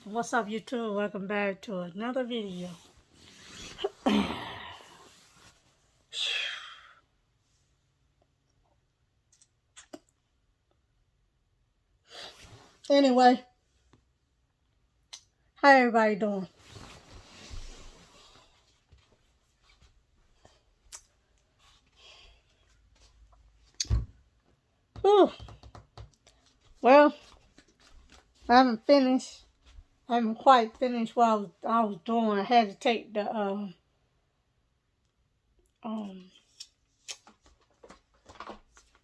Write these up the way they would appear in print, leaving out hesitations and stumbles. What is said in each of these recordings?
What's up, YouTube? Welcome back to another video. Anyway, how everybody doing? Whew. Well, I haven't finished. I haven't quite finished what I was doing. I had to take the um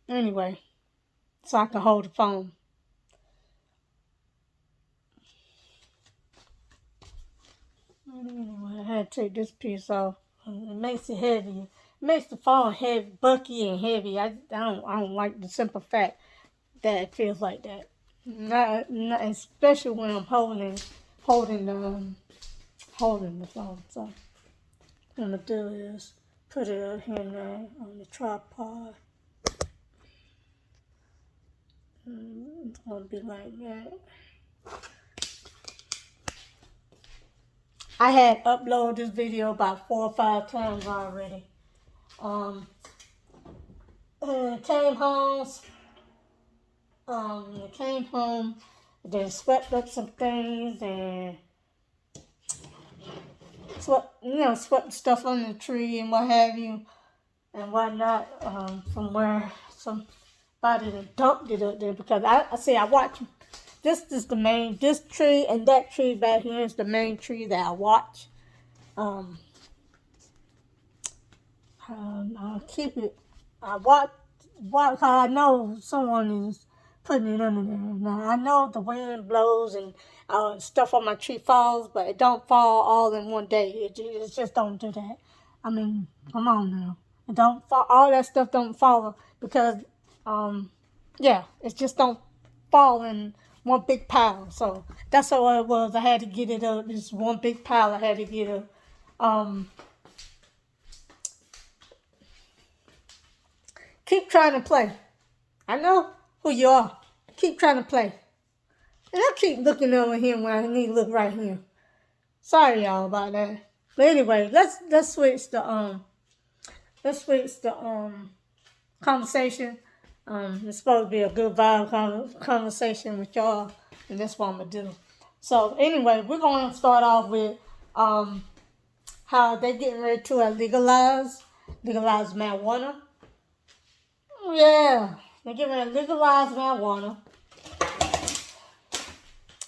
anyway, so I can hold the phone. Anyway, I had to take this piece off. It makes it heavy. It makes the phone heavy, bulky and heavy. I don't like the simple fact that it feels like that. Not especially when I'm holding holding the phone. So what I'm gonna do is put it up here now on the tripod. It's gonna be like that. I had uploaded this video about 4 or 5 times already. Um, came home. Came home. Then swept up some things and swept stuff on the tree and what have you and whatnot. From where somebody that dumped it up there because I watch. This tree and that tree back here is the main tree that I watch. Um, I'll keep it. I watch. I know someone is putting it under there. Now I know the wind blows and stuff on my tree falls, but it don't fall all in one day. It just don't do that. I mean, come on now. It don't fall. All that stuff don't fall because it just don't fall in one big pile. So that's what it was. I had to get it up. This one big pile. I had to get up. Keep trying to play. I know who you are. Keep trying to play. And I keep looking over here when I need to look right here. Sorry y'all about that. But anyway, let's switch the conversation. It's supposed to be a good vibe conversation with y'all, and that's what I'm gonna do. So anyway, we're gonna start off with how they getting ready to legalize marijuana. Yeah, they're getting ready to legalize marijuana.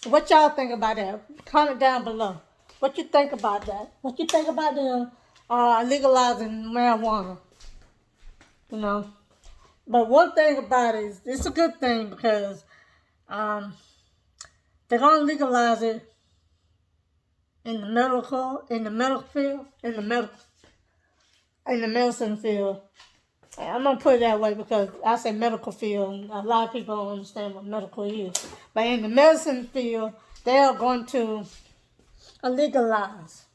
What y'all think about that? Comment down below. What you think about that? What you think about them legalizing marijuana? You know. But one thing about it is it's a good thing because they're gonna legalize it in the medical field, in the medicine field. I'm gonna put it that way because I say medical field, and a lot of people don't understand what medical is. But in the medicine field, they are going to legalize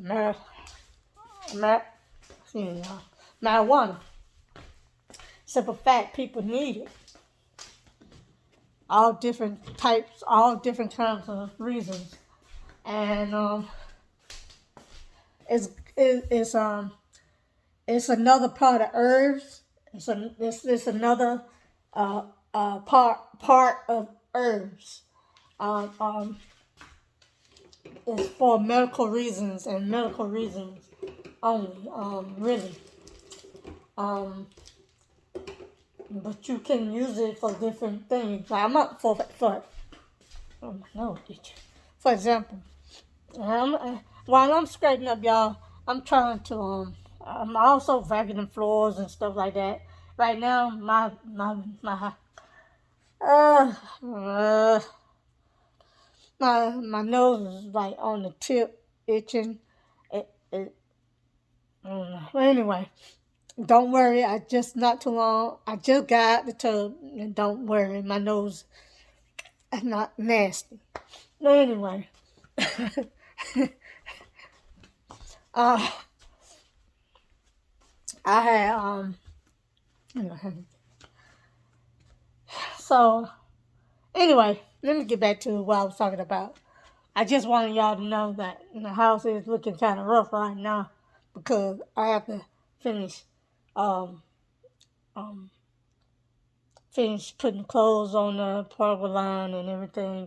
marijuana. Simple fact, people need it. All different types, all different kinds of reasons, and it's it's another part of herbs. It's another part of herbs. Um, um, it's for medical reasons and medical reasons only. Really. But you can use it for different things. Like I'm up for oh my nose, for example, while I'm straightening up, y'all, I'm trying to I'm also vacuuming floors and stuff like that. Right now, uh, uh my nose is like on the tip, itching. It Well, anyway, don't worry. I just not too long. I just got out the tub, and don't worry, my nose is not nasty. But anyway, uh, I had so anyway, let me get back to what I was talking about. I just wanted y'all to know that the house is looking kind of rough right now because I have to finish um, um, finish putting clothes on the portable line and everything.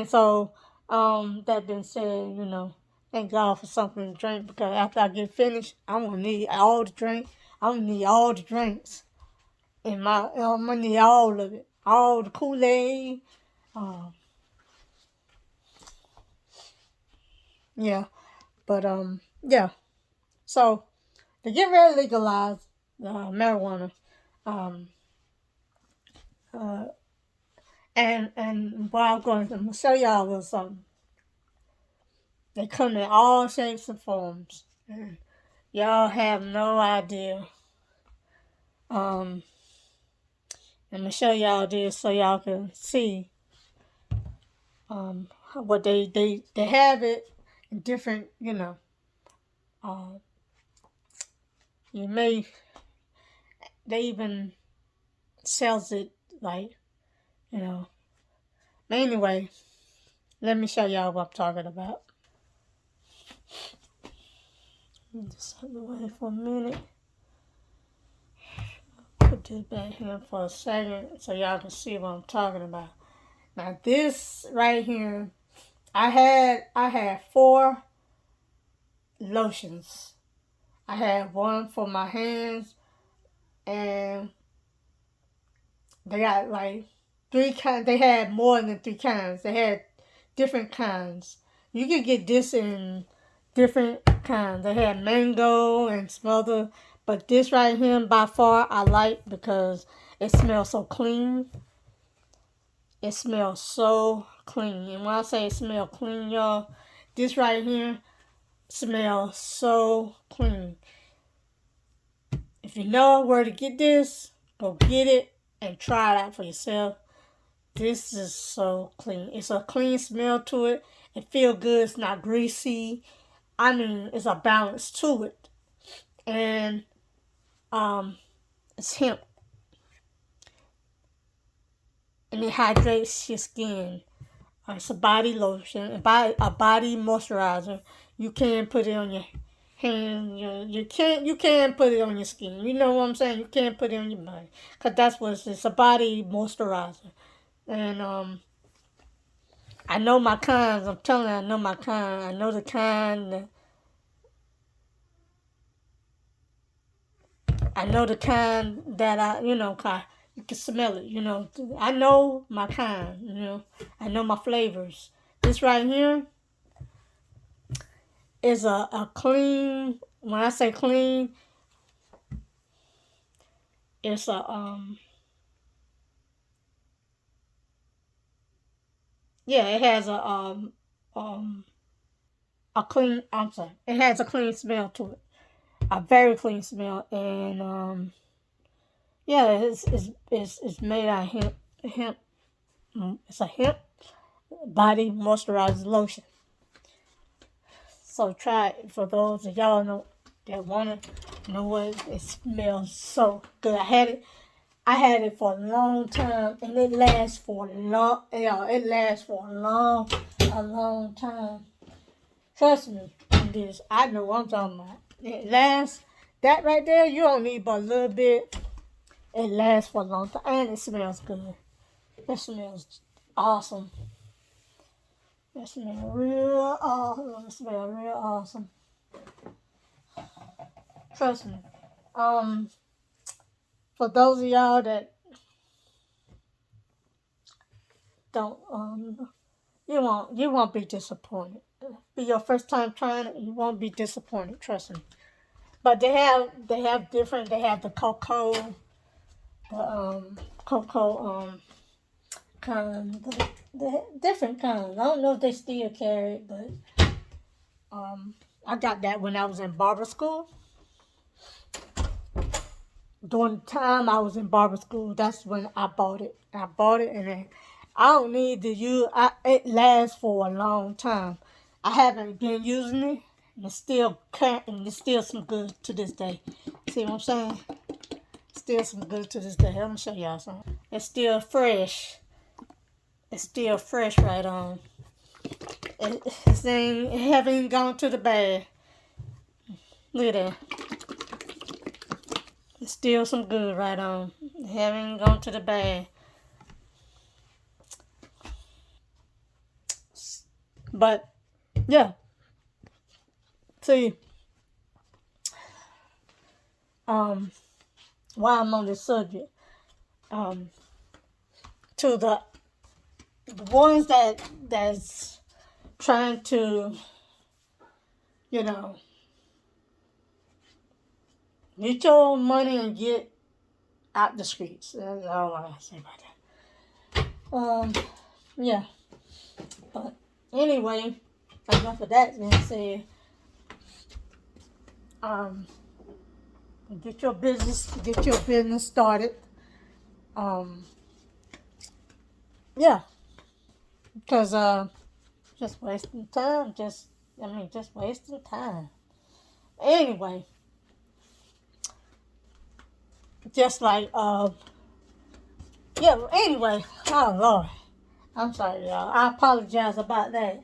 So, that being said, thank God for something to drink because after I get finished, I'm gonna need all the drink. I'm gonna need all the drinks in my. I'm gonna need all of it, all the Kool-Aid. Yeah, but yeah. So to get ready to legalize marijuana, um, uh, and what I'm going to show y'all was something. They come in all shapes and forms. And y'all have no idea. Um, I'm gonna show y'all this so y'all can see what they have it in different. Uh, you may they even sells it like you know. But anyway, let me show y'all what I'm talking about. Just out the way for a minute. Put this back here for a second so y'all can see what I'm talking about. Now this right here, I had 4 lotions. I had one for my hands, and they got like 3 kinds. They had more than 3 kinds. They had different kinds. You could get this in different kinds. They had mango and some other, but this right here by far I like because it smells so clean. It smells so clean. And when I say it smells clean, y'all, this right here smells so clean. If you know where to get this, go get it and try it out for yourself. This is so clean. It's a clean smell to it. It feels good. It's not greasy. I mean, it's a balance to it. And it's hemp. And it hydrates your skin. It's a body lotion, a body moisturizer. You can put it on your hand. You can put it on your skin. You know what I'm saying? You can't put it on your body, cause that's what it's a body moisturizer. And I know my kinds. I'm telling you, I know my kind. I know the kind. I know the kind that you can smell it. I know my kind. I know my flavors. This right here is a clean. When I say clean, it's it has a clean. I'm sorry, it has a clean smell to it, a very clean smell, and it's made out of hemp. It's a hemp body moisturizer lotion. So try it for those of y'all know that wanna know what it smells so good. I had it for a long time, and it lasts for a long. It lasts for a long time. Trust me, this I know what I'm talking about. It lasts. That right there, you don't need but a little bit. It lasts for a long time, and it smells good. It smells awesome. It smells real awesome. It smells real awesome. Trust me. For those of y'all that don't, you won't be disappointed. Be your first time trying it, you won't be disappointed. Trust me. But they have different. They have the cocoa kind, the different kinds. I don't know if they still carry it, but I got that when I was in barber school. During the time I was in barber school, that's when I bought it. And then I don't need to use. It lasts for a long time. I haven't been using it, and it's still some good to this day. See what I'm saying? Still some good to this day. Let me show y'all something. It's still fresh. It's still fresh right on. It's saying having gone to the bad. Look at that. It's still some good right on. Having gone to the bad. But yeah. See, while I'm on this subject, um, to the ones that's trying to, you know, get your money and get out the streets. That's all I say about that. Yeah. But anyway, enough of that being said. Get your business started. Yeah, because just wasting time. Just wasting time. Anyway, just like yeah. Anyway, oh Lord, I'm sorry, y'all. I apologize about that.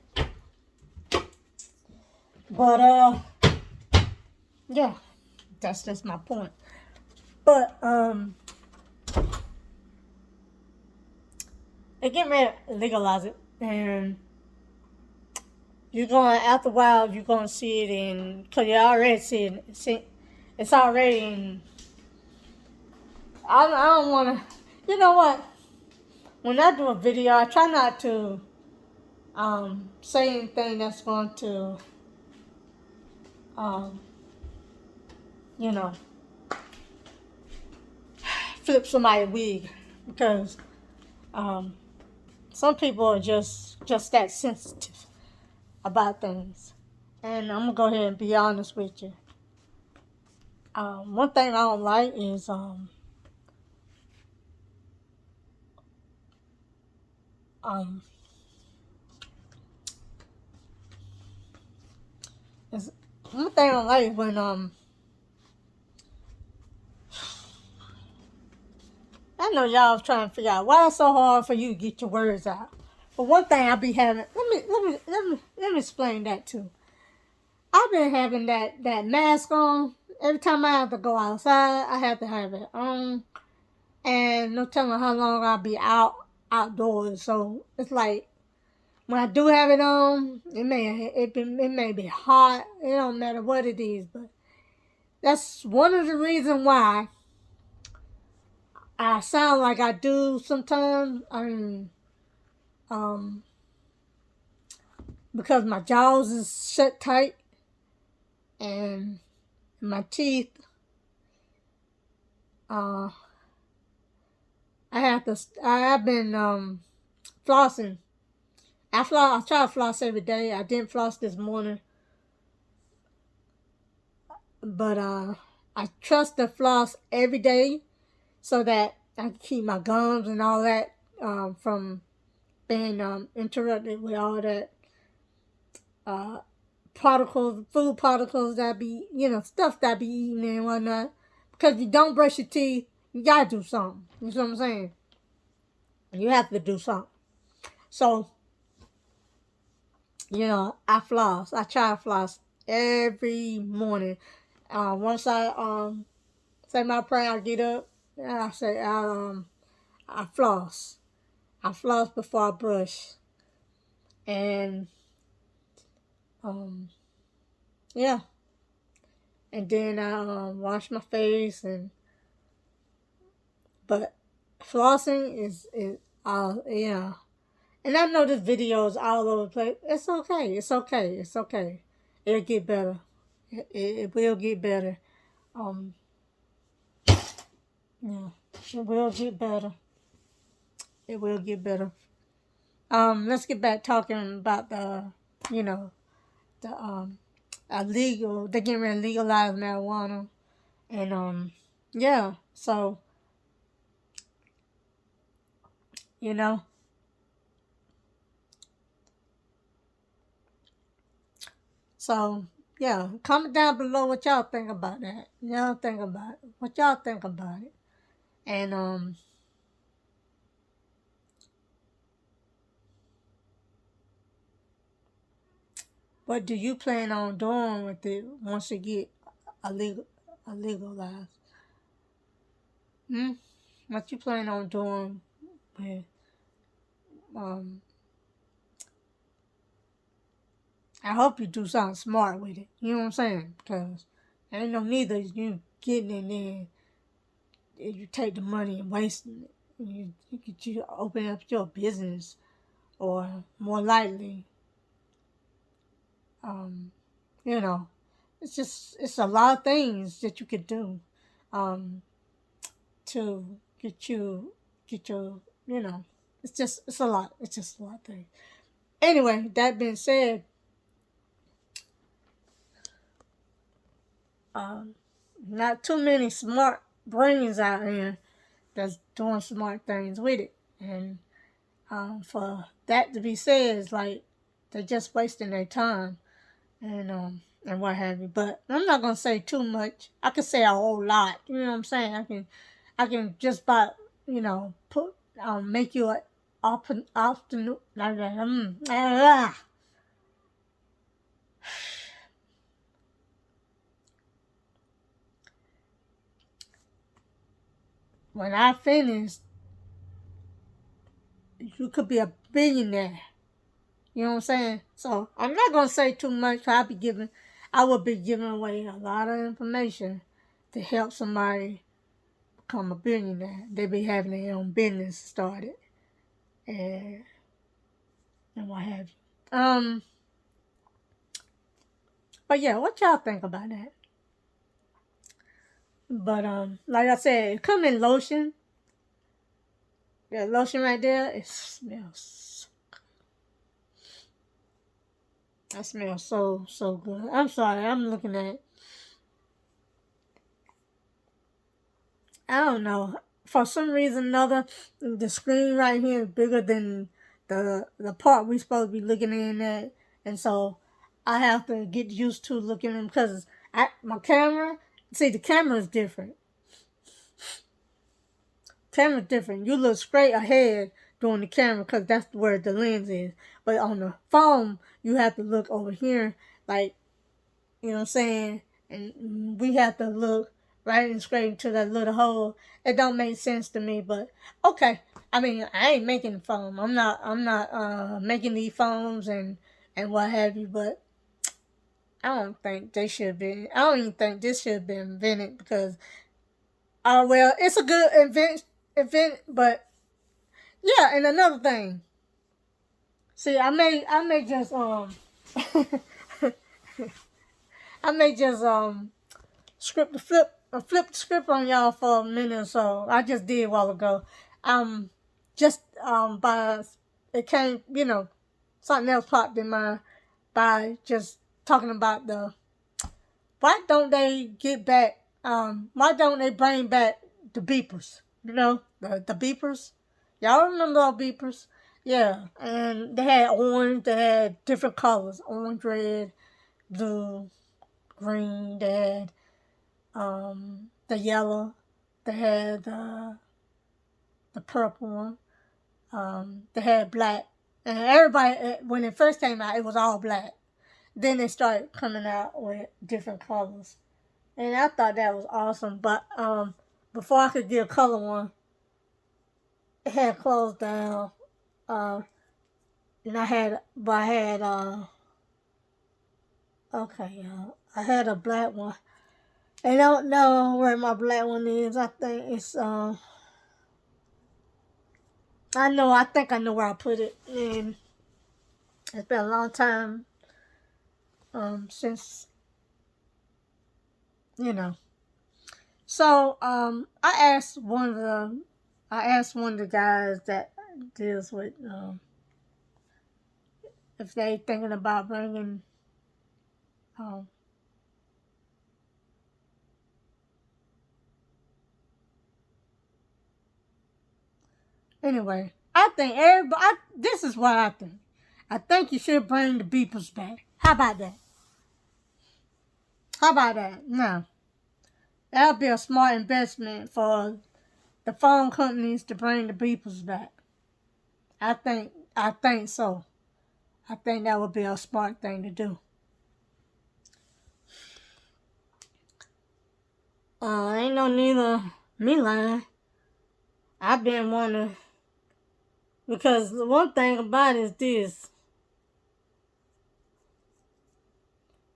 But yeah, that's just my point. But they get ready to legalize it, and you're going after a while. You're gonna see it in because you already see it. It's already in. I don't want to. You know what? When I do a video, I try not to say anything that's going to um, you know, flip somebody's wig because some people are just that sensitive about things. And I'm gonna go ahead and be honest with you. One thing I don't like is um, is one thing I don't like is when I know y'all trying to figure out why it's so hard for you to get your words out. But one thing I be having, let me explain that too. I've been having that mask on every time I have to go outside. I have to have it on, and no telling how long I'll be outdoors. So it's like when I do have it on, it may be hot. It don't matter what it is, but that's one of the reasons why I sound like I do sometimes. I mean, um, because my jaws is shut tight and my teeth. Uh, I've been flossing. I try to floss every day. I didn't floss this morning, but I trust the floss every day so that I can keep my gums and all that from being interrupted with all that uh, food particles that be, stuff that be eating and whatnot. Because if you don't brush your teeth, you gotta do something. You know what I'm saying? You have to do something. So, I floss. I try to floss every morning. Once I say my prayer, I get up. And I floss. I floss before I brush. And yeah. And then I wash my face but flossing is yeah. And I know this video is all over the place. It's okay. It's okay. It's okay. It'll get better. It will get better. Um, yeah, it will get better. It will get better. Let's get back talking about you know, the illegal. They're getting ready to legalize marijuana, and yeah. So you know, so yeah. Comment down below what y'all think about that. Y'all think about it. What y'all think about it, and What do you plan on doing with it once it get illegal, illegalized? Hmm? What you plan on doing with, um, I hope you do something smart with it. You know what I'm saying? Because ain't no neither you getting in there and you take the money and wasting it. You open up your business, or more likely, um, you know, it's a lot of things that you could do, um, to get your, you know, it's a lot. It's just a lot of things. Anyway, that being said, um, not too many smart brains out here that's doing smart things with it. And for that to be said, is like they're just wasting their time and what have you. But I'm not gonna say too much. I can say a whole lot. You know what I'm saying? I can just about put make you an afternoon like that. When I finish, you could be a billionaire. You know what I'm saying? So I'm not gonna say too much. I will be giving away a lot of information to help somebody become a billionaire. They be having their own business started and what have you. But yeah, what y'all think about that? But like I said, it come in lotion. That lotion right there, it smells. That smells so good. I'm sorry, I'm looking at. I don't know. For some reason or another, the screen right here is bigger than the part we supposed to be looking in at, and so I have to get used to looking in because my camera. See, the camera is different. Camera's different. You look straight ahead during the camera because that's where the lens is. But on the phone, you have to look over here, like, you know what I'm saying? And we have to look right and straight into that little hole. It don't make sense to me, but okay. I mean, I ain't making the phone. I'm not making these phones and what have you, but I don't think they should be. I don't even think this should have been invented because, well, it's a good invent, but yeah. And another thing, see, I may just I may just flip the script on y'all for a minute or so. I just did a while ago. Just by it came, something else popped in my by just talking about why don't they get back why don't they bring back the beepers? The beepers. Y'all remember those beepers? Yeah, and they had orange. They had different colors: orange, red, blue, green. They had the yellow. They had the purple one. They had black. And everybody, when it first came out, it was all black. Then they started coming out with different colors. And I thought that was awesome. But before I could get a color one, it had closed down. And I had a black one. I don't know where my black one is. I think it's I think I know where I put it. And it's been a long time since you know. So I asked one of the guys that deals with if they thinking about bringing um anyway. I think everybody. This is what I think. I think you should bring the beepers back. How about that? How about that? No, that'll be a smart investment for the phone companies to bring the beepers back. I think so. I think that would be a smart thing to do. Ain't no neither me lying. I've been wanting, because the one thing about it is this,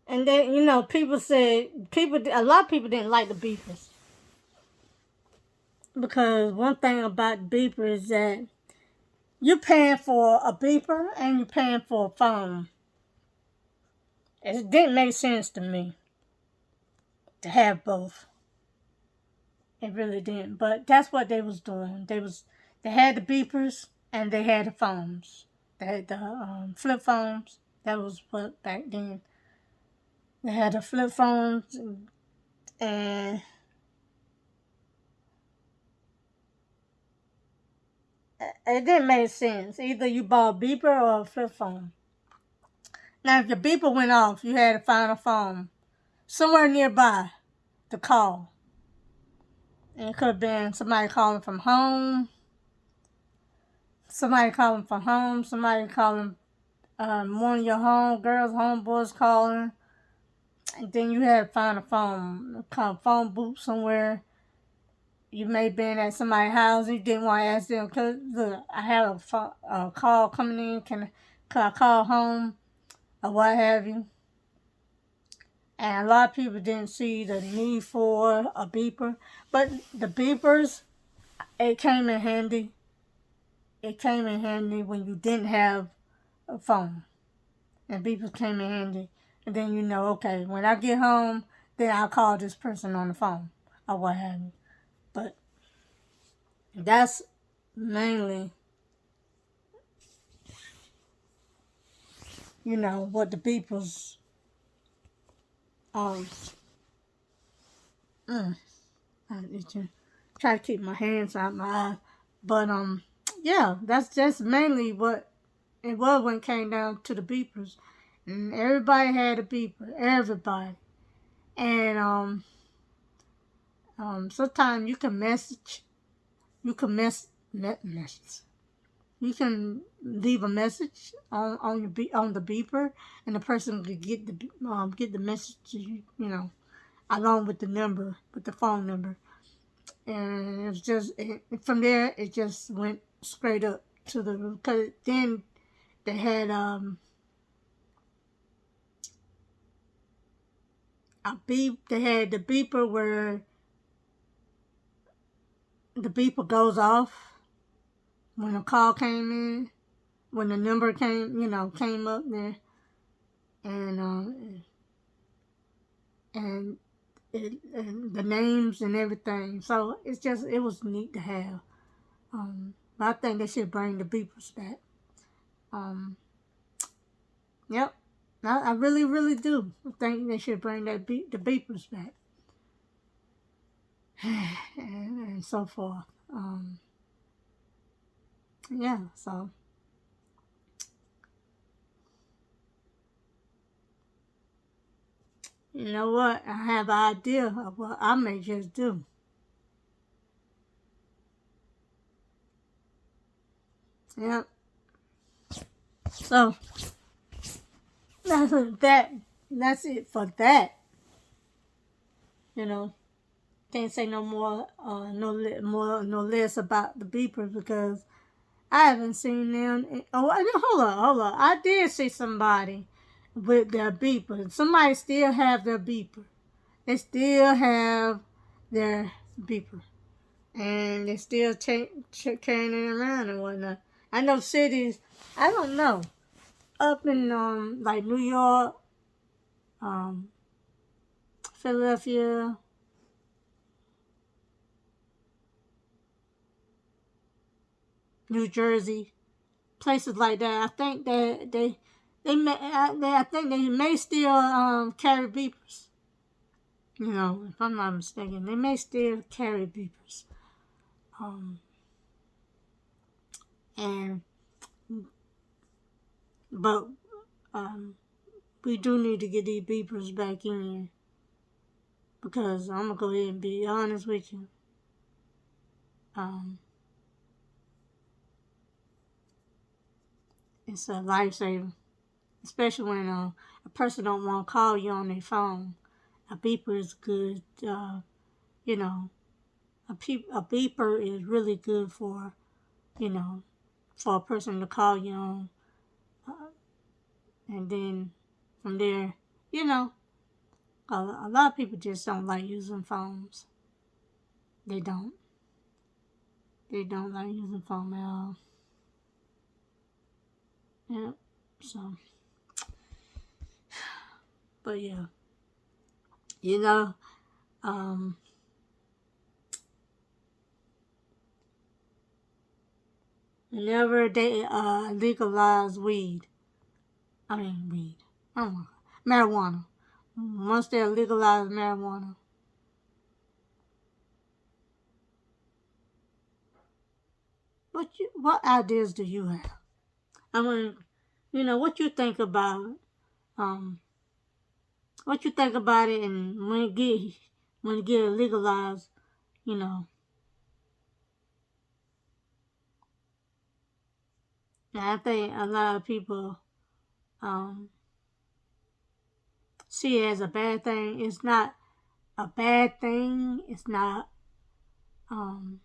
and then people said a lot of people didn't like the beepers, because one thing about beeper is that you're paying for a beeper and you're paying for a phone. It didn't make sense to me to have both. It really didn't. But that's what they was doing. They had the beepers and they had the phones. They had the flip phones. That was what back then. They had the flip phones, and it didn't make sense. Either you bought a beeper or a flip phone. Now, if your beeper went off, you had to find a phone somewhere nearby to call. And it could have been somebody calling from home, somebody calling one of your homeboys calling. And then you had to find a phone booth somewhere. You may have been at somebody's house. You didn't want to ask them, cause look, I have a call coming in. Can I call home or what have you? And a lot of people didn't see the need for a beeper, but the beepers, it came in handy. It came in handy when you didn't have a phone, and beepers came in handy. And then okay, when I get home, then I'll call this person on the phone or what have you. But that's mainly, what the beepers. Um, I need to try to keep my hands out my eyes, but yeah, that's just mainly what it was when it came down to the beepers, and everybody had a beeper, everybody, and sometimes you can message, you can message. You can leave a message on the beeper, and the person could get the message to you, along with the phone number, and it's just from there it just went straight up to the roof. Cause then they had They had the beeper where the beeper goes off when a call came in, when the number came up there, and and and the names and everything. So it was neat to have. But I think they should bring the beepers back. Um, yep, I really, really do. I think they should bring the beepers back, and so forth. Yeah, so you know what? I have an idea of what I may just do. Yep. So that's that. That's it for that. You know, can't say no more, no less about the beepers because I haven't seen them. Hold on. I did see somebody with their beeper. Somebody still have their beeper. They still have their beeper, and they still carrying it around and whatnot. I know cities. I don't know, up in like New York, um, Philadelphia, New Jersey, places like that. I think that I think they may still carry beepers. If I'm not mistaken, they may still carry beepers. Um, and but um, we do need to get these beepers back in because I'm gonna go ahead and be honest with you. Um, it's a lifesaver, especially when a person don't want to call you on their phone. A beeper is good. you know, a beeper is really good for, you know, for a person to call you on, and then from there, you know, a lot of people just don't like using phones. They don't. They don't like using phone at all. Yeah. So, but yeah, you know, um, whenever they legalize weed, I mean weed, oh, marijuana. Once they legalize marijuana, what ideas do you have? I mean, you know, um, what you think about it, and when it get legalized, you know, and I think a lot of people um see it as a bad thing. It's not a bad thing. Um,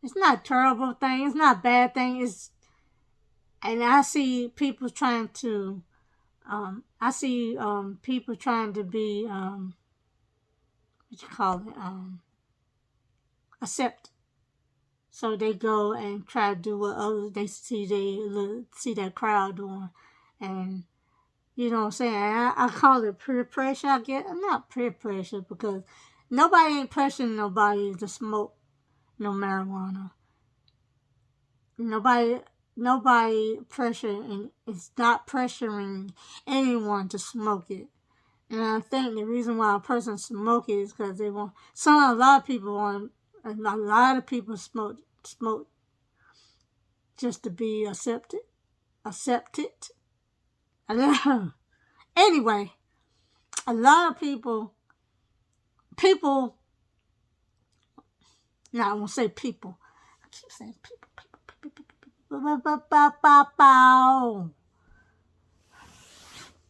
it's not a terrible thing. It's not a bad thing. And I see people trying to people trying to be what you call it accept. So they go and try to do what others they see that crowd doing, and you know what I'm saying. I call it peer pressure. I get not peer pressure because nobody ain't pressuring nobody to smoke no marijuana. Nobody nobody pressure and it's not pressuring anyone to smoke it. And I think the reason why a person smoke it is because they want. A lot of people want. A lot of people smoke just to be accepted. Accepted. Anyway, a lot of people. No, I won't say people. I keep saying people.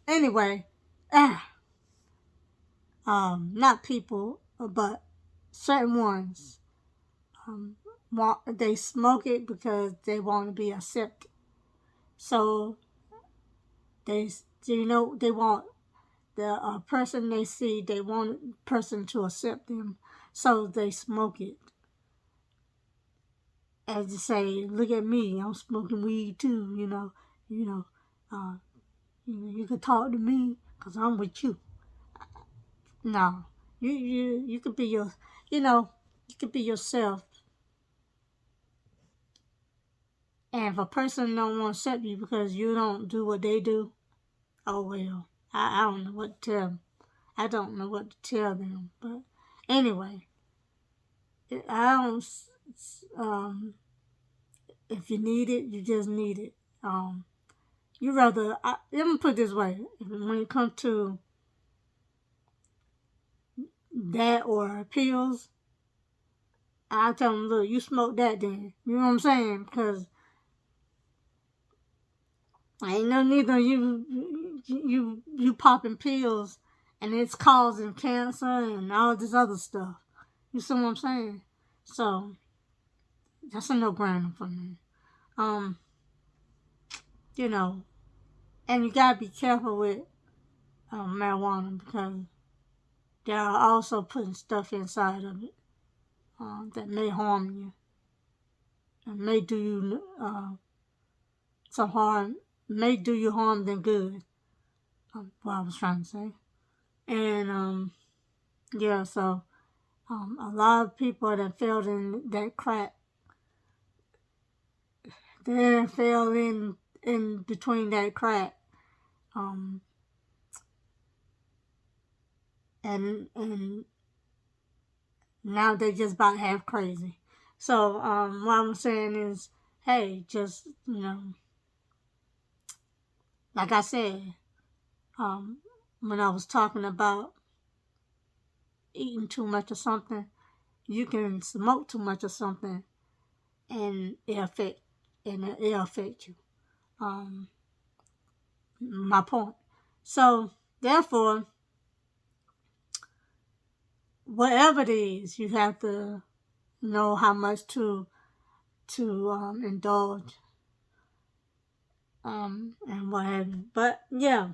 Anyway, not people, but certain ones. They smoke it because they want to be accepted. So they, they want the person they see. They want a person to accept them, so they smoke it. As to say, look at me, I'm smoking weed too. You know, uh, you can talk to me because I'm with you. No, you could be you know, you could be yourself. And if a person don't want to accept you because you don't do what they do, oh well. I don't know what to tell them. I don't know what to tell them. But anyway, I don't. Um, if you need it, you just need it. You rather. Let me put it this way: when it comes to that or pills, I tell them, look, you smoke that then. You know what I'm saying? Because ain't no need of you popping pills and it's causing cancer and all this other stuff. You see what I'm saying? So that's a no-brainer for me. Um, you know, and you gotta be careful with marijuana because they are also putting stuff inside of it that may harm you and may do you some harm, may do you harm than good. What I was trying to say, and yeah, so a lot of people that fell in that crack, they fell in between that crack, um, and now they just about half crazy. So what I'm saying is, hey, just like I said, um, when I was talking about eating too much of something, you can smoke too much of something, and it'll affect you. Um, my point. So therefore, whatever it is, you have to know how much to indulge, and what have you. But yeah,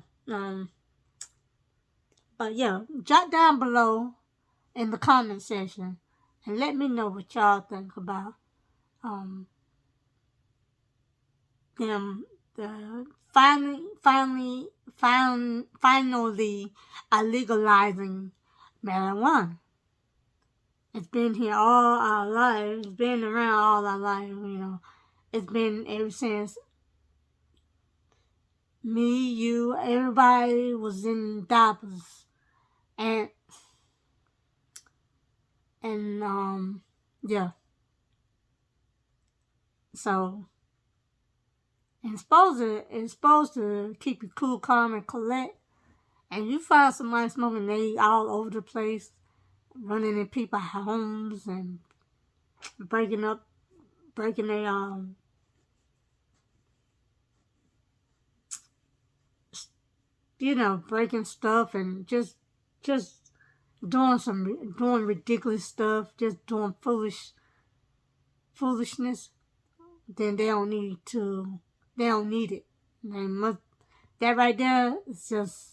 jot down below in the comment section and let me know what y'all think about um them the finally illegalizing marijuana. It's been here all our lives. It's been around all our lives, you know. It's been ever since me, you, everybody was in diapers. And yeah. So it's supposed to keep you cool, calm, and collect. And you find somebody smoking weed all over the place, running in people's homes and breaking their breaking stuff and just doing ridiculous stuff, just doing foolishness. Then they don't need it. That right there is just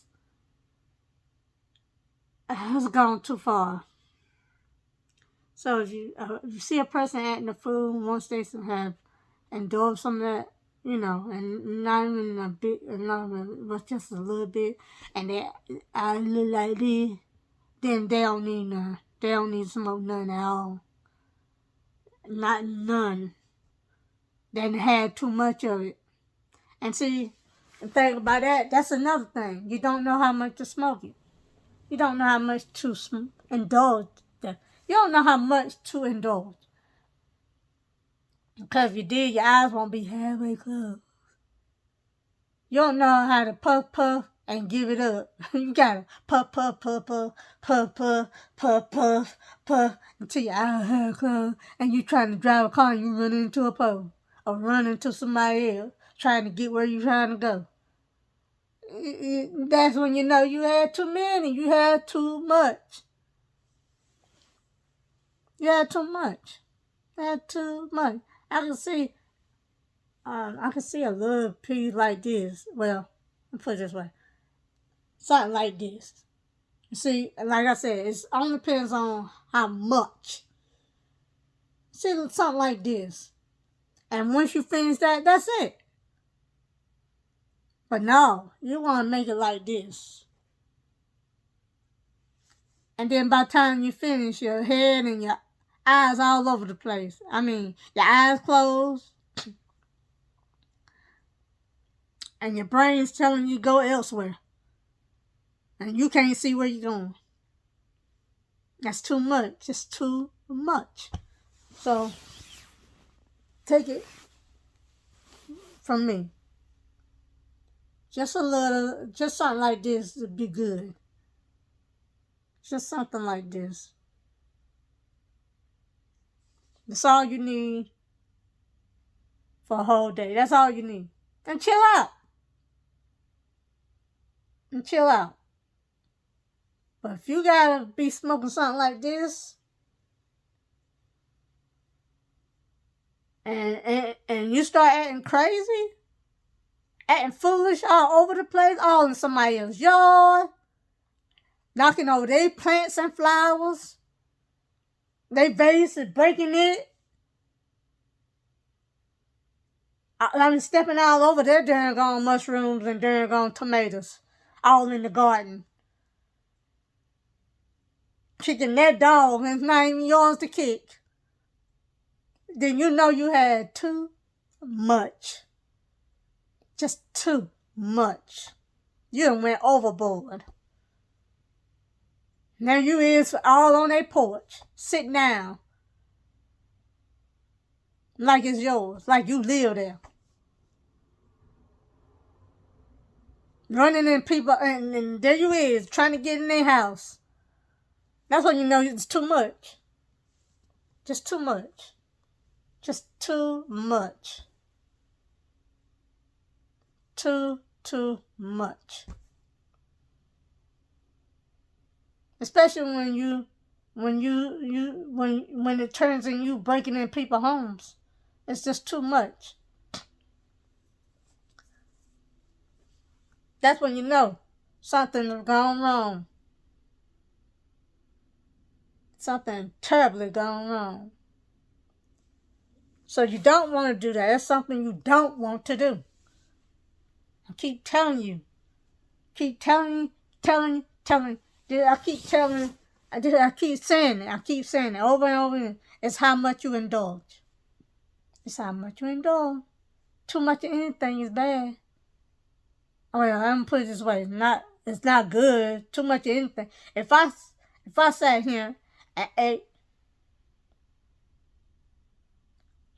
has gone too far. So if you see a person acting a fool, once they have indulged some of that, and not even a bit, but just a little bit, and they look like this, then they don't need none. They don't need to smoke none at all. Not none. They had too much of it. And see, the thing about that, that's another thing. You don't know how much to smoke it. You don't know how much to indulge. You don't know how much to indulge. Because if you did, your eyes won't be halfway closed. You don't know how to puff and give it up. You gotta puff until your eyes half closed, and you trying to drive a car and you run into a pole or run into somebody else trying to get where you trying to go. That's when you know you had too many. You had too much. You had too much. You had too much. I can see a little piece like this. Well, let me put it this way. Something like this. See, like I said, it only depends on how much. See, something like this. And once you finish that, that's it. But no, you want to make it like this. And then by the time you finish, your head and your eyes all over the place. I mean, your eyes closed. And your brain's telling you to go elsewhere. And you can't see where you're going. That's too much. It's too much. So, take it from me. Just something like this would be good. Just something like this. That's all you need for a whole day. That's all you need. And chill out. But if you gotta be smoking something like this, and you start acting crazy, acting foolish all over the place, all in somebody else's yard, knocking over their plants and flowers, they vase is breaking it, stepping all over their darn gone mushrooms and darn gone tomatoes, all in the garden. Kicking that dog and it's not even yours to kick. Then you know you had too much. Just too much. You done went overboard. Now you is all on their porch, sitting down. Like it's yours, like you live there. Running in people, and there you is, trying to get in their house. That's when you know it's too much. Just too much. Just too much. Too much. Especially when you when it turns in you breaking in people's homes. It's just too much. That's when you know something has gone wrong. Something terribly gone wrong. So you don't want to do that. That's something you don't want to do. I keep telling you. Keep telling you. I keep telling I keep saying it. I keep saying it over and over again. It's how much you indulge. It's how much you indulge. Too much of anything is bad. Oh yeah, I'm gonna put it this way. It's not good. Too much of anything. If I sat here and ate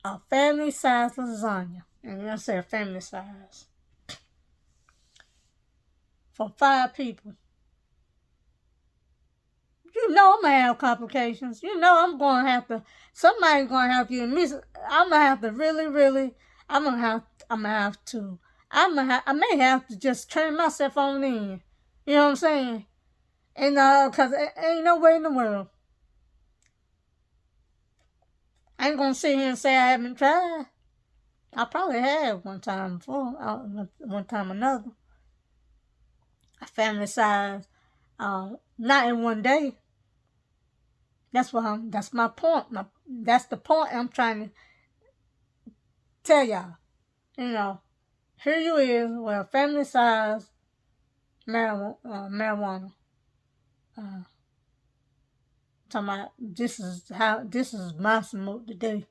a family size lasagna, and I say a family size, for 5 people, you know I'm gonna have complications. You know I'm gonna have to. Somebody's gonna have to. I'm gonna have to really. I'm gonna have to. I may have to just turn myself on in. You know what I'm saying? And cause ain't no way in the world. I ain't gonna sit here and say I haven't tried. I probably have one time before, one time or another. A family size, not in one day. That's my point. That's the point I'm trying to tell y'all. You know, here you is with a family size marijuana. Uh, Talking about this is my smoke today.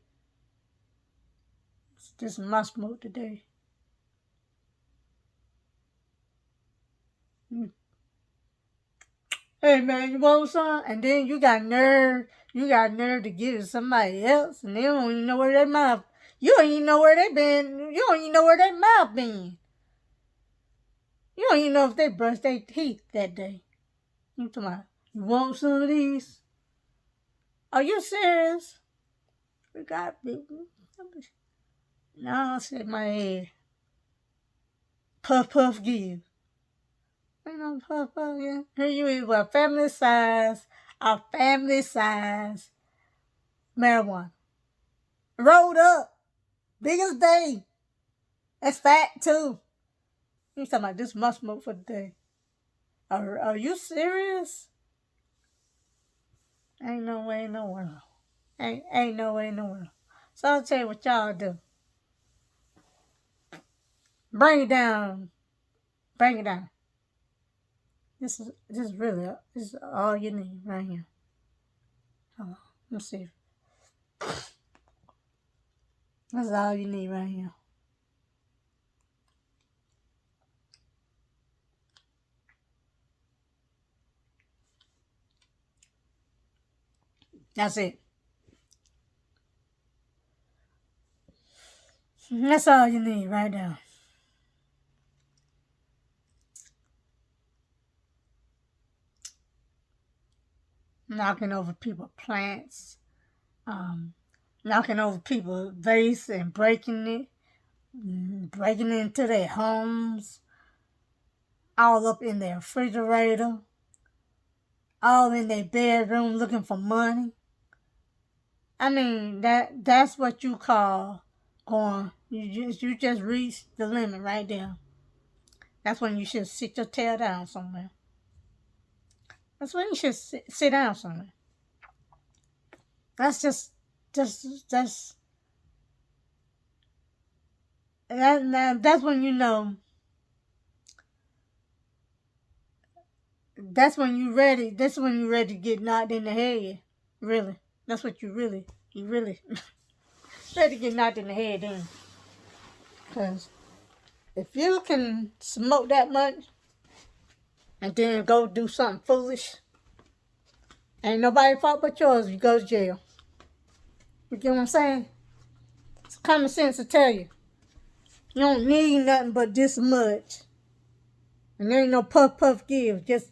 This is my smoke today. Hey man, you want some? And then you got nerve to give it to somebody else, and they don't even know where their mouth. You don't even know where they been. You don't even know where their mouth been. You don't even know if they brushed their teeth that day. You talking about, you want some of these? Are you serious? We got people. No, I said my head. Puff puff give. Ain't no puff puff, yeah. Here you is with a family size marijuana. Rolled up. Big as day. That's fat too. You talking about this must smoke for the day. Are you serious? Ain't no way in the world. Ain't no way in the world. So I'll tell you what y'all do. Bring it down. Bring it down. This is all you need right here. Hold on. Let's see. That's all you need right here. That's it. That's all you need right now. Knocking over people's plants, knocking over people's vase and breaking it into their homes, all up in their refrigerator, all in their bedroom looking for money. I mean that's what you call going. You just reached the limit right there. That's when you should sit your tail down somewhere. That's when you should sit down somewhere. That's that's that's when you know. That's when you ready. That's when you ready to get knocked in the head. Really, that's what you really ready to get knocked in the head then. Cause if you can smoke that much and then go do something foolish, ain't nobody fault but yours. You go to jail. You get what I'm saying? It's common sense to tell you. You don't need nothing but this much. And there ain't no puff puff give. Just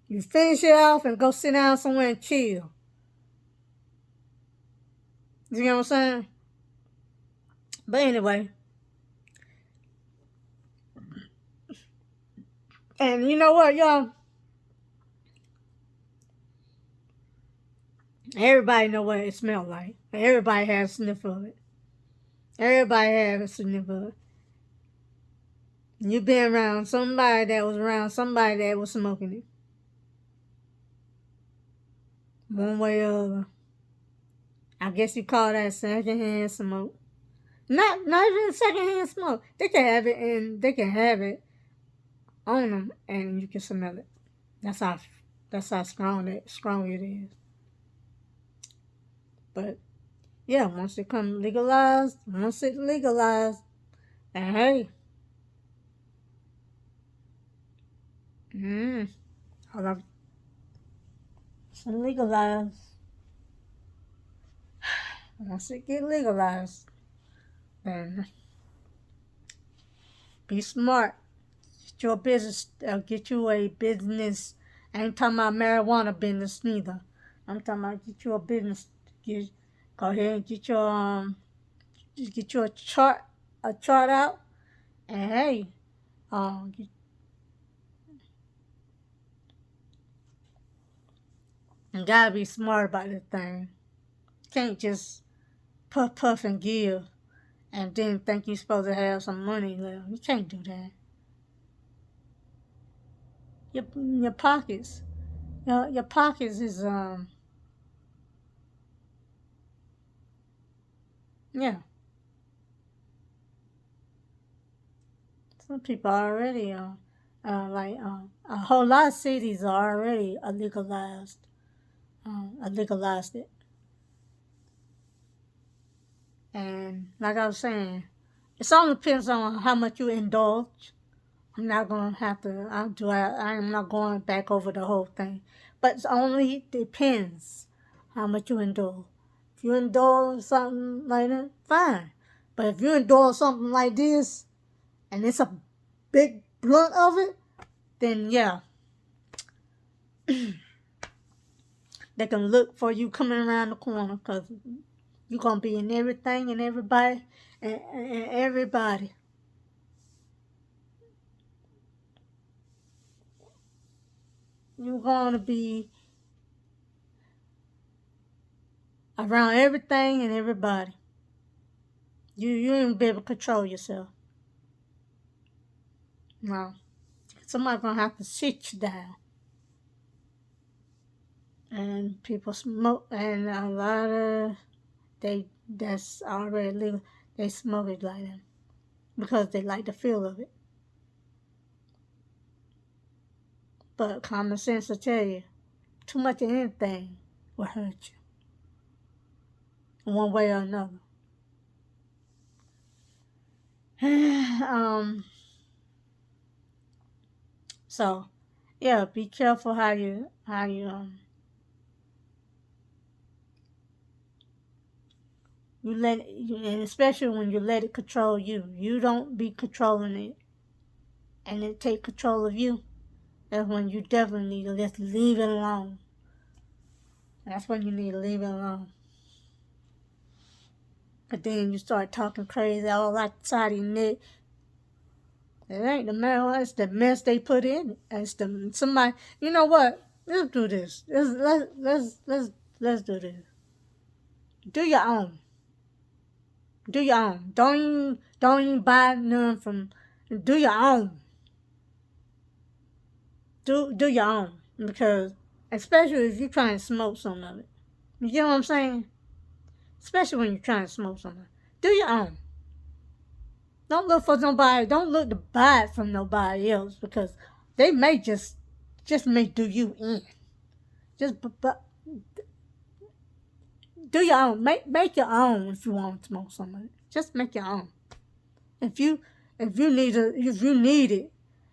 you finish it off and go sit down somewhere and chill. You get what I'm saying? But anyway. And you know what, y'all? Everybody know what it smells like. Everybody has a sniff of it. Everybody has a sniff of it. You been around somebody that was smoking it. One way or other. I guess you call that secondhand smoke. Not even secondhand smoke. They can have it on them and you can smell it. That's how strong it is. But yeah, once it legalized, and hey, I love it's legalized. Once it get legalized, then be smart. Get you a business. I ain't talking about marijuana business neither. I'm talking about get you a business. Go ahead and get you a chart out, and hey, you gotta be smart about this thing. You can't just puff and give, and then think you're supposed to have some money left. You can't do that. Your pockets, your pockets is yeah. Some people already a whole lot of cities are already legalized it. And like I was saying, it all depends on how much you indulge. I'm not gonna have to. I'm not going back over the whole thing, but it only depends how much you indulge. If you indulge something like that, fine. But if you indulge something like this, and it's a big blunt of it, then yeah, they can look for you coming around the corner because you're gonna be in everything and everybody and everybody. You're gonna be around everything and everybody. You ain't be able to control yourself. No. Somebody's gonna have to sit you down. And people smoke and a lot of that's already legal. They smoke it like that. Because they like the feel of it. But common sense will tell you, too much of anything will hurt you. One way or another. So yeah, be careful how you you let it, and especially when you let it control you. You don't be controlling it, and it take control of you. That's when you definitely need to just leave it alone. That's when you need to leave it alone. But then you start talking crazy all outside your neck. It ain't the marijuana, it's the mess they put in it. It's the somebody. You know what? Let's do this. Let's do this. Do your own. Do your own. Don't even buy none from. Do your own. Do your own, because especially if you're trying to smoke some of it. You get what I'm saying? Especially when you're trying to smoke something. Do your own. Don't look for nobody. Don't look to buy it from nobody else, because they may just may do you in. Just do your own. Make your own if you want to smoke some of it. Just make your own. If you need it,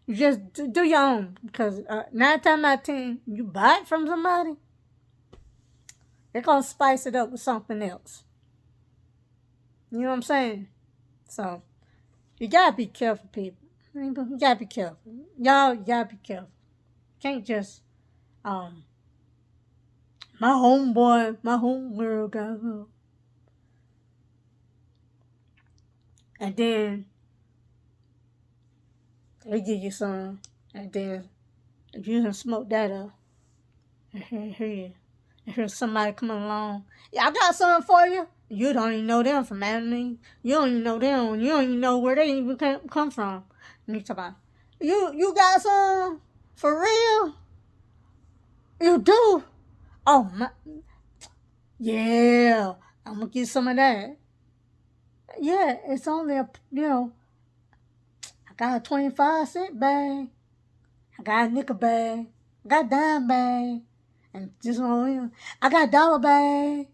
you just do your own, because 9 times out of 10 you buy it from somebody, they're gonna spice it up with something else. You know what I'm saying? So you gotta be careful, people. You gotta be careful. Y'all, you gotta be careful. Can't just my homegirl got hooked, and then they give you some, and then if you can smoke that up, and Here's somebody coming along. Yeah, I got something for you. You don't even know them from Adam. You don't even know them. You don't even know where they even come from. And you talk about, you got some for real? You do? Oh my, yeah. I'm gonna get some of that. Yeah, it's only I got a 25-cent bag. I got a nickel bag. I got a dime bag. And just one, I got a dollar bag.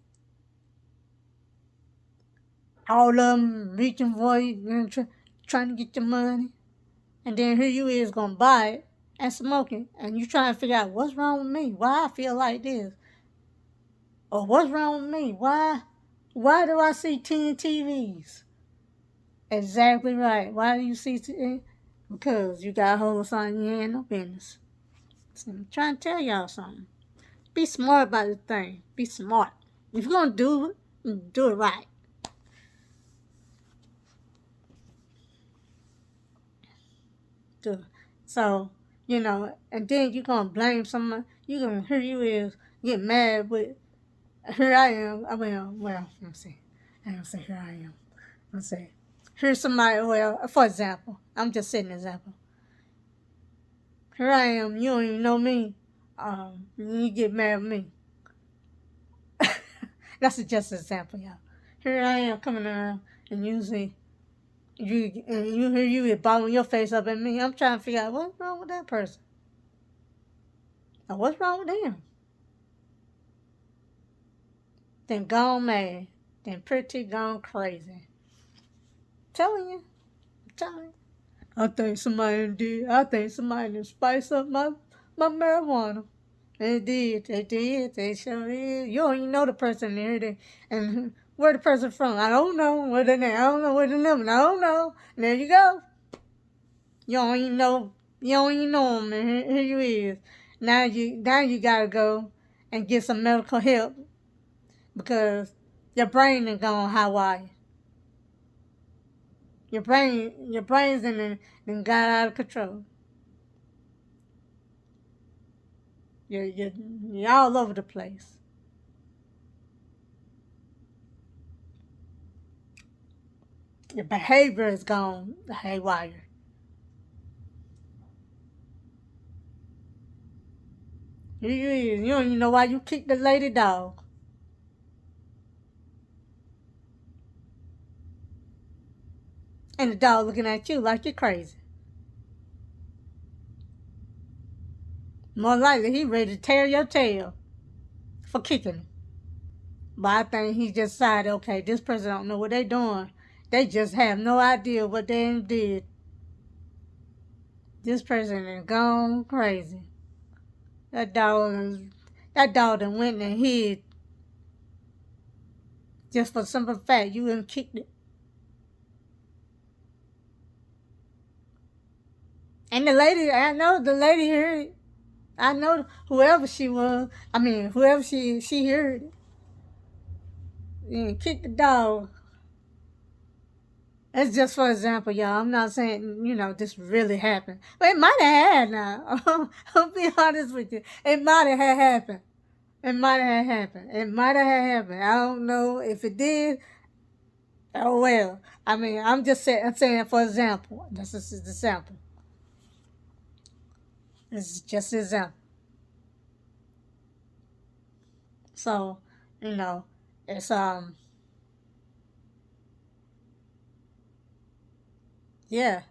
All of them reaching for you, trying to get your money. And then here you is gonna buy it and smoke it. And you trying to figure out what's wrong with me? Why I feel like this? Or what's wrong with me? Why do I see 10 TVs? Exactly right. Why do you see 10? Because you got a hold of something you ain't no business. So I'm trying to tell y'all something. Be smart about this thing. Be smart. If you're gonna do it right. Do it. So, and then you're gonna blame someone. Here you is get mad with here I am. Well, let me see. I don't say here I am. Let's say here's somebody. Well, for example, I'm just setting an example. Here I am. You don't even know me. You get mad with me. That's just an example, y'all. Here I am coming around, and usually you hear you bobbing your face up at me. I'm trying to figure out what's wrong with that person. Or what's wrong with them? Then gone mad. Then pretty gone crazy. I'm telling you. I think somebody did spice up my marijuana. They did. They sure did. You don't even know the person there. And where the person from? I don't know. Where they name? I don't know where they live. I don't know. And there you go. You don't even know them. And here you is. Now you gotta go and get some medical help because your brain is gone haywire. Your brain's in got out of control. You're all over the place. Your behavior is gone haywire. You don't even know why you kicked the lady dog. And the dog looking at you like you're crazy. More likely he ready to tear your tail for kicking him. But I think he just decided, okay, this person don't know what they doing. They just have no idea what they did. This person is gone crazy. That dog done went and hid just for simple fact you done kicked it. And I know the lady heard it. I know whoever she was. Whoever she heard it. And kicked the dog. That's just for example, y'all. I'm not saying, this really happened. But it might have had now. I'll be honest with you. It might have happened. It might have happened. I don't know if it did. Oh, well. I'm saying for example. This is the example. This is just an example. So, it's, yeah.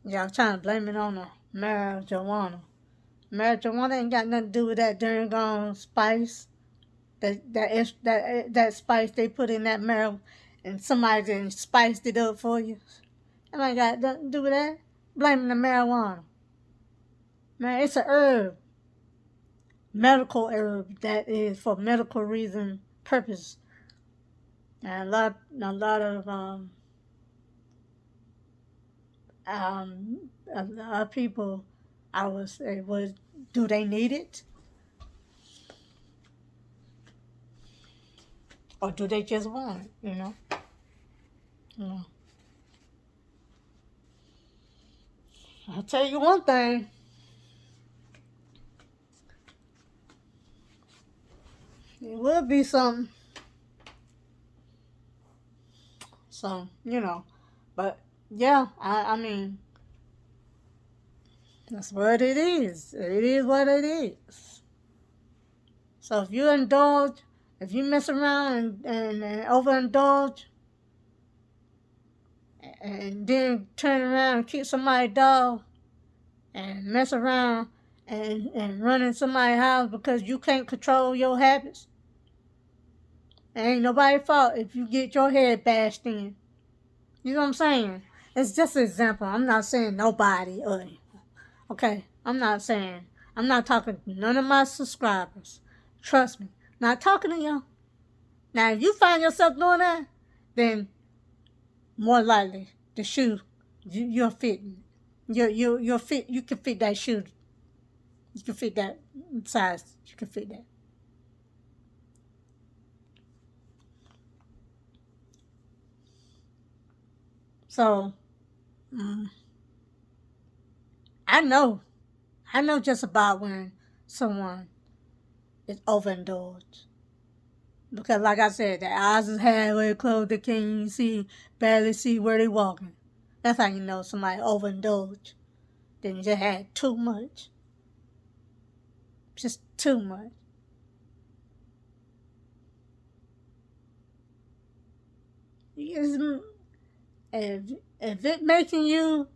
Yeah, I'm trying to blame it on the marijuana. Marijuana ain't got nothing to do with that darn spice. That spice they put in that marijuana, and somebody then spiced it up for you. That ain't got nothing to do with that. Blaming the marijuana. Man, it's a herb, medical herb that is for medical reason purpose. And a lot of a lot of people, I would say, do they need it? Or do they just want it, I'll tell you one thing. It will be something. So, but yeah, I mean, that's what it is. It is what it is. So if you indulge, if you mess around and overindulge, and then turn around and kick somebody's dog, and mess around and run in somebody's house because you can't control your habits, it ain't nobody's fault if you get your head bashed in. You know what I'm saying? It's just an example. I'm not saying nobody. Okay, I'm not saying. I'm not talking to none of my subscribers. Trust me. Not talking to y'all. Now, if you find yourself doing that, then more likely the shoe you're fitting. You're fit. You can fit that shoe. You can fit that size. You can fit that. So, mm, I know. I know just about when someone is overindulged. Because, like I said, their eyes is halfway closed. They can't even see, barely see where they walking. That's how you know somebody overindulged. Then you just had too much. Just too much. If, if it making you,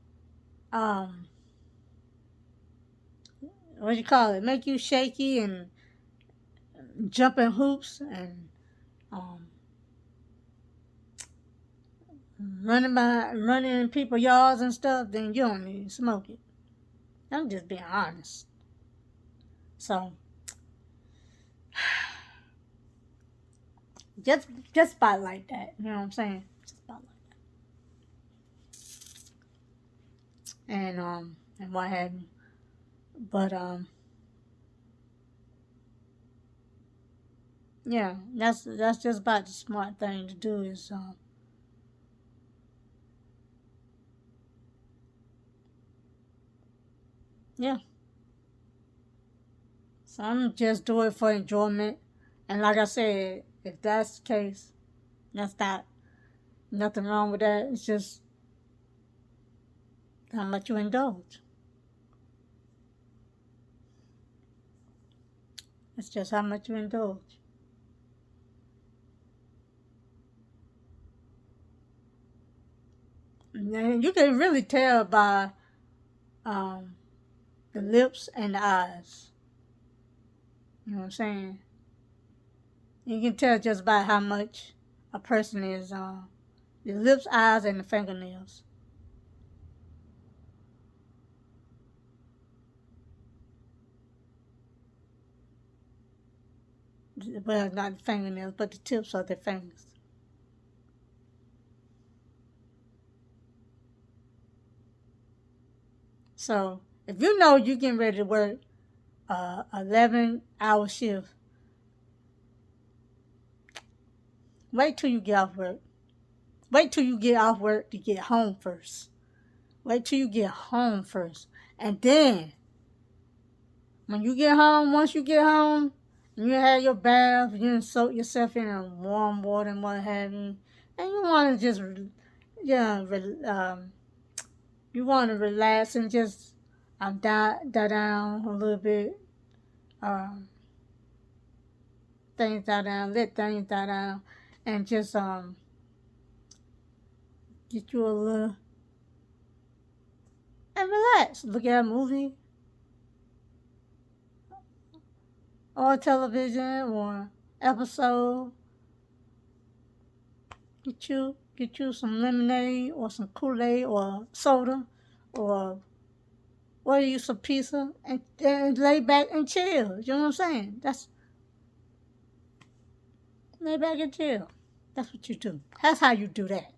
um, what do you call it? Make you shaky and jumping hoops and um, running in people's yards and stuff, then you don't need to smoke it. I'm just being honest. So just about like that. You know what I'm saying? Just about like that. And what have you. But yeah, that's just about the smart thing to do is yeah. So I'm just do it for enjoyment. And like I said, if that's the case, that's not nothing wrong with that. It's just how much you indulge. It's just how much you indulge. And you can really tell by um, the lips and the eyes. You know what I'm saying? You can tell just by how much a person is the lips, eyes, and the fingernails. Well, not the fingernails, but the tips of their fingers. So if you know you're getting ready to work 11-hour shift, wait till you get off work. Wait till you get off work to get home first. Wait till you get home first. And then, when you get home, once you get home, you have your bath, you soak yourself in a warm water and what have you, and you want to just, yeah, you want to relax and just die down a little bit, um, things die down, let things die down, and just get you a little and relax. Look at a movie or television or episode. Get you some lemonade or some Kool-Aid or soda or order you some pizza and lay back and chill. You know what I'm saying? That's lay back and chill. That's what you do. That's how you do that.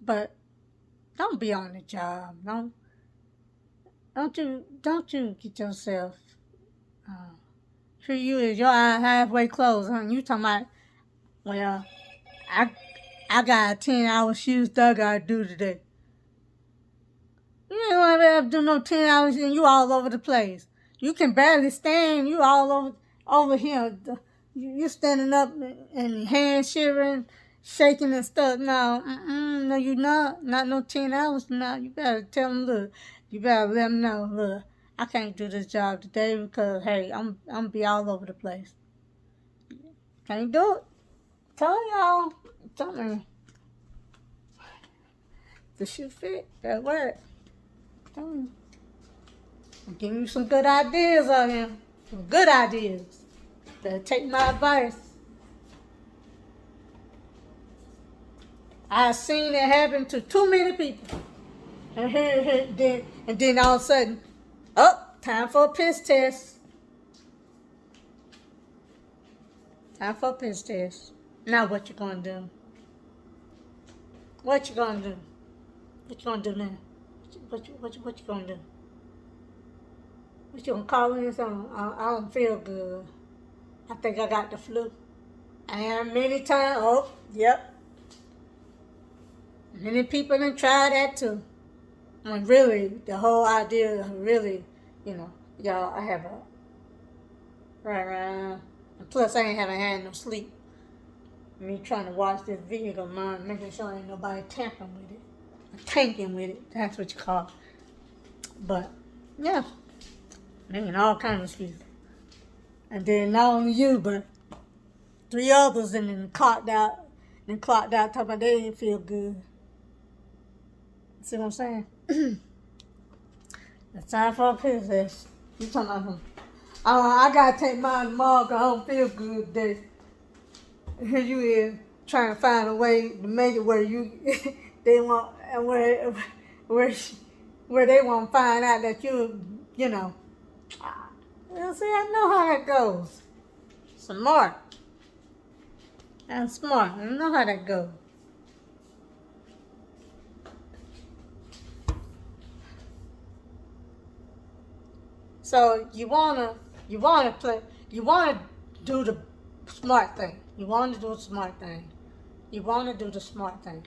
But don't be on the job. Don't you get yourself uh, here you is your eye halfway closed, huh? You talking about, well, I I got a 10-hour shift that I gotta do today. You ain't gonna ever do no 10 hours and you all over the place. You can barely stand. You all over here. You standing up and hands shivering, shaking and stuff. No, no, you not. Not no 10 hours from now. You better tell them, look, you better let them know, look, I can't do this job today because, hey, I'm be all over the place. Can't do it. Tell y'all. Tell me. The shoe fit. That work. Tell me. I'm giving you some good ideas out here. Some good ideas. Better take my advice. I've seen it happen to too many people. And then all of a sudden, oh, time for a piss test. Time for a piss test. Now what you gonna do? What you gonna do? What you gonna do now? What you gonna do? What you gonna call in something? I don't feel good. I think I got the flu. And many times, oh, yep. Many people done tried that too. When really, the whole idea of really, y'all, I have a, right. And plus, I haven't had no sleep. Me trying to watch this vehicle of mine, making sure ain't nobody tampering with it. Or tanking with it. That's what you call it. But, yeah. Making all kinds of excuses. And then not only you, but 3 others and then clocked out, talking about they didn't feel good. See what I'm saying? It's time for a piss test. You talking about him? I gotta take mine tomorrow because I don't feel good today. Here you is trying to find a way to make it where they want where they want to find out that you know. Well, see, I know how that goes. Smart. I'm smart. I know how that goes. So you wanna do the smart thing. You wanna do the smart thing. You wanna do the smart thing.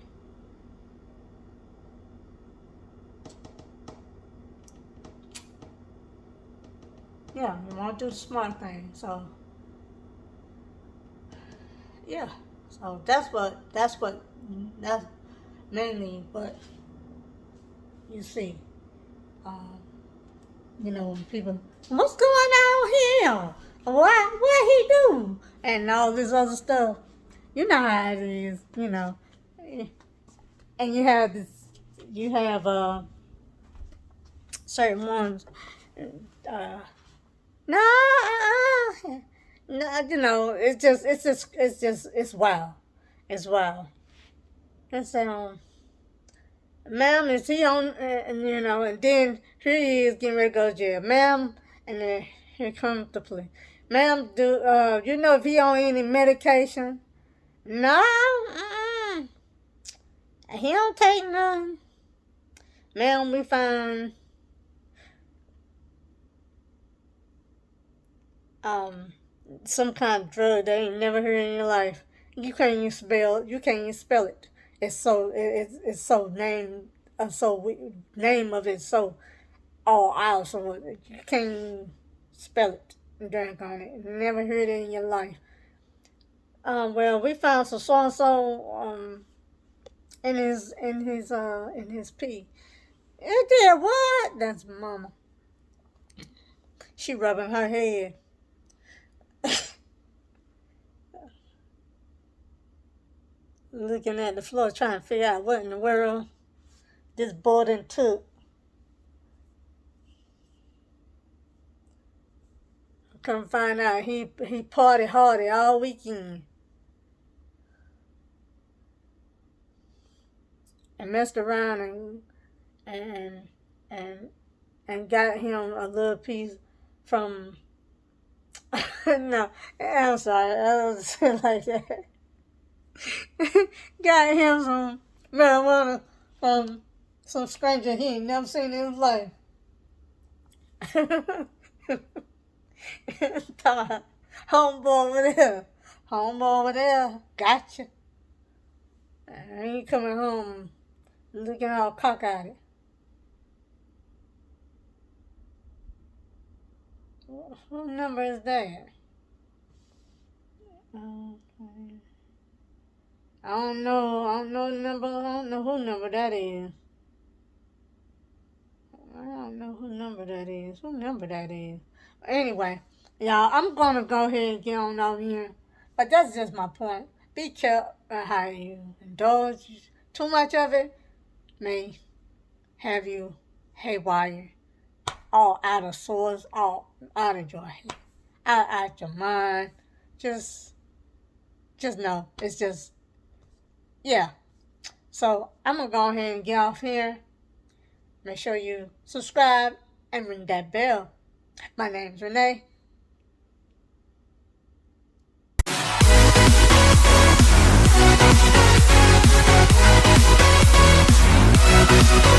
Yeah, you wanna do the smart thing. So yeah. So that's mainly what you see. When people, what's going on here? What he do? And all this other stuff. You know how it is, And you have certain ones. No, no, it's wild. It's wild. It's ma'am, is he on? And then here he is getting ready to go to jail, ma'am, and then here comes the police. Ma'am, do you know if he on any medication? No, he don't take none. Ma'am, we find some kind of drug that ain't never heard in your life. You can't even spell it. It's so name of it so all out, so you can't spell it and drink on it. Never heard it in your life. Well, we found some so and so in his pee. It did what? That's mama. She rubbing her head. Looking at the floor, trying to figure out what in the world this boy done took. Come find out he party hardy all weekend. And messed around and got him a little piece from no, I'm sorry, I don't say it like that. Got him some marijuana from some stranger he ain't never seen in his life. Homeboy over there, gotcha. I ain't coming home looking all cockeyed. What number is that? Okay. I don't know. I don't know the number. I don't know who number that is. I don't know who number that is. Who number that is? Anyway, y'all, I'm gonna go ahead and get on over here. But that's just my point. Be careful how you indulge. Too much of it may have you haywire, all out of sorts, all out of your head, out your mind. Just, just know it's just, yeah. So I'm gonna go ahead and get off here. Make sure you subscribe and ring that bell. My name's Renee.